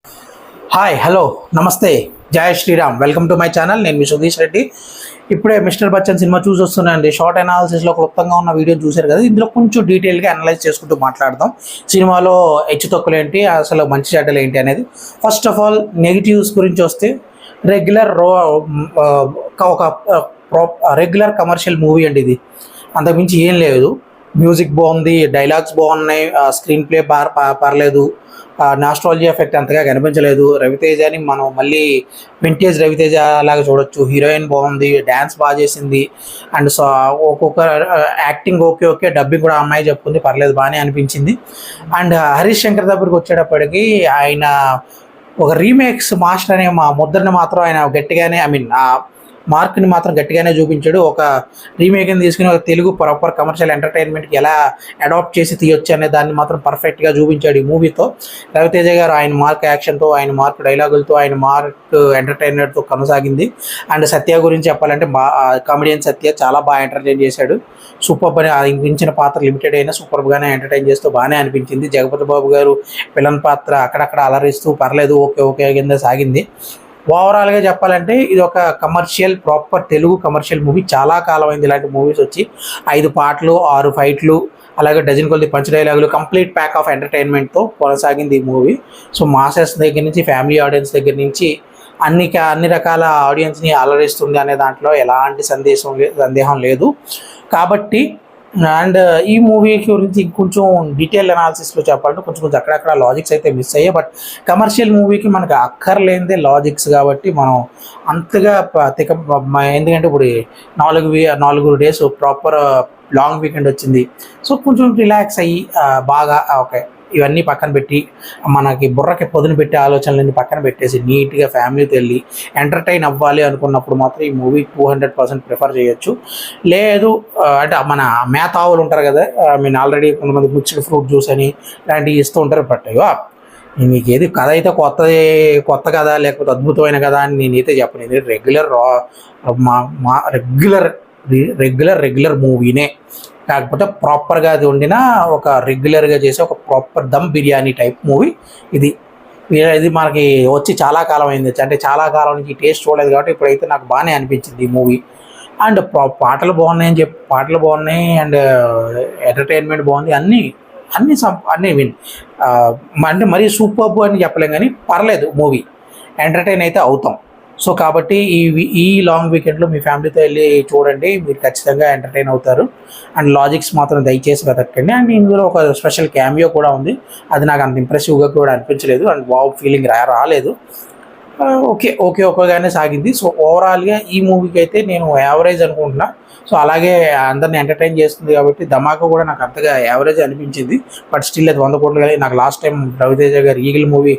Hi hello namaste జై Sriram welcome to my channel. నేను మీ సుధీష్ రెడ్డి. ఇప్పుడే మిస్టర్ బచ్చన్ సినిమా చూసి వస్తున్నానండి. షార్ట్ అనాలిసిస్లో క్లుప్తంగా ఉన్న వీడియో చూశారు కదా. ఇందులో కొంచెం డీటెయిల్గా అనలైజ్ చేసుకుంటూ మాట్లాడదాం. సినిమాలో హెచ్చు తక్కువలు ఏంటి, అసలు మంచి చెడ్డలు ఏంటి అనేది. ఫస్ట్ ఆఫ్ ఆల్ నెగిటివ్స్ గురించి వస్తే రెగ్యులర్ కమర్షియల్ మూవీ అండి ఇది. అంతకుమించి ఏం లేదు. మ్యూజిక్ బాగుంది, డైలాగ్స్ బాగున్నాయి, స్క్రీన్ ప్లే పర్లేదు, నాస్ట్రాలజీ ఎఫెక్ట్ అంతగా కనిపించలేదు. రవితేజని మనం మళ్ళీ వింటేజ్ రవితేజ లాగా చూడొచ్చు. హీరోయిన్ బాగుంది, డ్యాన్స్ బాగా చేసింది, అండ్ ఒక్కొక్క యాక్టింగ్ ఓకే, డబ్బింగ్ కూడా అమ్మాయి చెప్పుకుంది, పర్లేదు, బాగానే అనిపించింది. అండ్ హరీష్ శంకర్ దగ్గరికి వచ్చేటప్పటికి ఆయన ఒక రీమేక్స్ మాస్టర్ అనే మా ముద్రని మాత్రం ఆయన గట్టిగానే మార్క్ని మాత్రం గట్టిగానే చూపించాడు. ఒక రీమేక్ని తీసుకుని ఒక తెలుగు ప్రాపర్ కమర్షియల్ ఎంటర్టైన్మెంట్కి ఎలా అడాప్ట్ చేసి తీయొచ్చు అనే దాన్ని మాత్రం పర్ఫెక్ట్గా చూపించాడు ఈ మూవీతో. రవితేజ గారు ఆయన మార్క్ యాక్షన్తో, ఆయన మార్క్ డైలాగులతో, ఆయన మార్క్ ఎంటర్టైనర్తో కొనసాగింది. అండ్ సత్య గురించి చెప్పాలంటే కామెడియన్ సత్య చాలా బాగా ఎంటర్టైన్ చేశాడు. సూపర్ అని అనిపించిన పాత్ర లిమిటెడ్ అయినా సూపర్గానే ఎంటర్టైన్ చేస్తూ బాగానే అనిపించింది. జగపతి బాబు గారు విలన్ పాత్ర అక్కడక్కడ అలరిస్తూ పర్లేదు, ఓకే కింద సాగింది. ఓవరాల్గా చెప్పాలంటే ఇది ఒక ప్రాపర్ తెలుగు కమర్షియల్ మూవీ. చాలా కాలం అయింది ఇలాంటి మూవీస్ వచ్చి. 5 పాటలు, 6 ఫైట్లు, అలాగే డజన్ కొద్ది పంచ్ డైలాగులు, కంప్లీట్ ప్యాక్ ఆఫ్ ఎంటర్టైన్మెంట్తో కొనసాగింది ఈ మూవీ. సో మాసెస్ దగ్గర నుంచి ఫ్యామిలీ ఆడియన్స్ దగ్గర నుంచి అన్ని రకాల ఆడియన్స్ని అలరిస్తుంది అనే దాంట్లో ఎలాంటి సందేహం లేదు. కాబట్టి అండ్ ఈ మూవీ గురించి కొంచెం డీటెయిల్ అనాలిసిస్లో చెప్పాలంటే కొంచెం అక్కడక్కడ లాజిక్స్ అయితే మిస్ అయ్యాయి. బట్ కమర్షియల్ మూవీకి మనకు అక్కర్లేనిదే లాజిక్స్ కాబట్టి మనం అంతగా ఎందుకంటే ఇప్పుడు 4 డేస్ ప్రాపర్ లాంగ్ వీకెండ్ వచ్చింది. సో కొంచెం రిలాక్స్ అయ్యి బాగా ఓకే ఇవన్నీ పక్కన పెట్టి మనకి బుర్రకి పొదును పెట్టే ఆలోచనలన్నీ పక్కన పెట్టేసి నీట్గా ఫ్యామిలీతో వెళ్ళి ఎంటర్టైన్ అవ్వాలి అనుకున్నప్పుడు మాత్రం ఈ మూవీ 200% ప్రిఫర్ చేయొచ్చు. లేదు అంటే మన మేతావులు ఉంటారు కదా, ఆల్రెడీ కొంతమంది మిక్స్డ్ ఫ్రూట్ జ్యూస్ అని ఇలాంటివి ఇస్తూ ఉంటారు. బట్ మీకు ఏది కథ అయితే కొత్త కథ లేకపోతే అద్భుతమైన కథ అని నేనైతే చెప్పను. ఇది రెగ్యులర్ మూవీనే, కాకపోతే ప్రాపర్గా అది వండిన ఒక రెగ్యులర్గా చేసే ఒక proper dum biryani type movie ఇది. మనకి వచ్చి చాలా కాలం అయింది, అంటే చాలా కాలం నుంచి టేస్ట్ చూడలేదు కాబట్టి ఇప్పుడైతే నాకు బాగానే అనిపించింది ఈ మూవీ. అండ్ పాటలు బాగున్నాయి అండ్ ఎంటర్టైన్మెంట్ బాగుంది, అన్నీ విన్ అంటే మరీ సూపర్ అని చెప్పలేం కానీ పర్లేదు, మూవీ ఎంటర్టైన్ అయితే అవుతాం. సో కాబట్టి ఈ లాంగ్ వీకెండ్లో మీ ఫ్యామిలీతో వెళ్ళి చూడండి, మీరు ఖచ్చితంగా ఎంటర్టైన్ అవుతారు. అండ్ లాజిక్స్ మాత్రం దయచేసి వెతకండి. అండ్ ఇందులో ఒక స్పెషల్ క్యామియో కూడా ఉంది, అది నాకు అంత ఇంప్రెసివ్గా కూడా అనిపించలేదు. అండ్ వావ్ ఫీలింగ్ రాలేదు. ఓకేగానే సాగింది. సో ఓవరాల్గా ఈ మూవీకి అయితే నేను యావరేజ్ అనుకుంటున్నా. సో అలాగే అందరిని ఎంటర్టైన్ చేస్తుంది కాబట్టి ధమాకా కూడా నాకు అంతగా యావరేజ్ అనిపించింది. బట్ స్టిల్ అది 100 కోట్లు కానీ నాకు లాస్ట్ టైం రవితేజ గారి ఈగిల్ మూవీ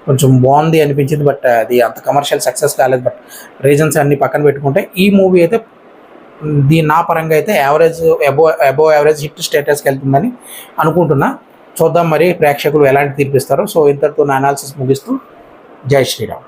కొంచెం బాగుంది అనిపించింది. బట్ అది అంత కమర్షియల్ సక్సెస్ కాలేదు. బట్ రీజన్స్ అన్ని పక్కన పెట్టుకుంటే ఈ మూవీ అయితే నా పరంగా అయితే యావరేజ్ అబోవ్ యావరేజ్ హిట్ స్టేటస్కి వెళ్తుందని అనుకుంటున్నా. చూద్దాం మరి ప్రేక్షకులు ఎలాంటి తీర్పిస్తారో. సో ఇంతటితో నా అనాలిసిస్ ముగిస్తూ జై శ్రీరామ్.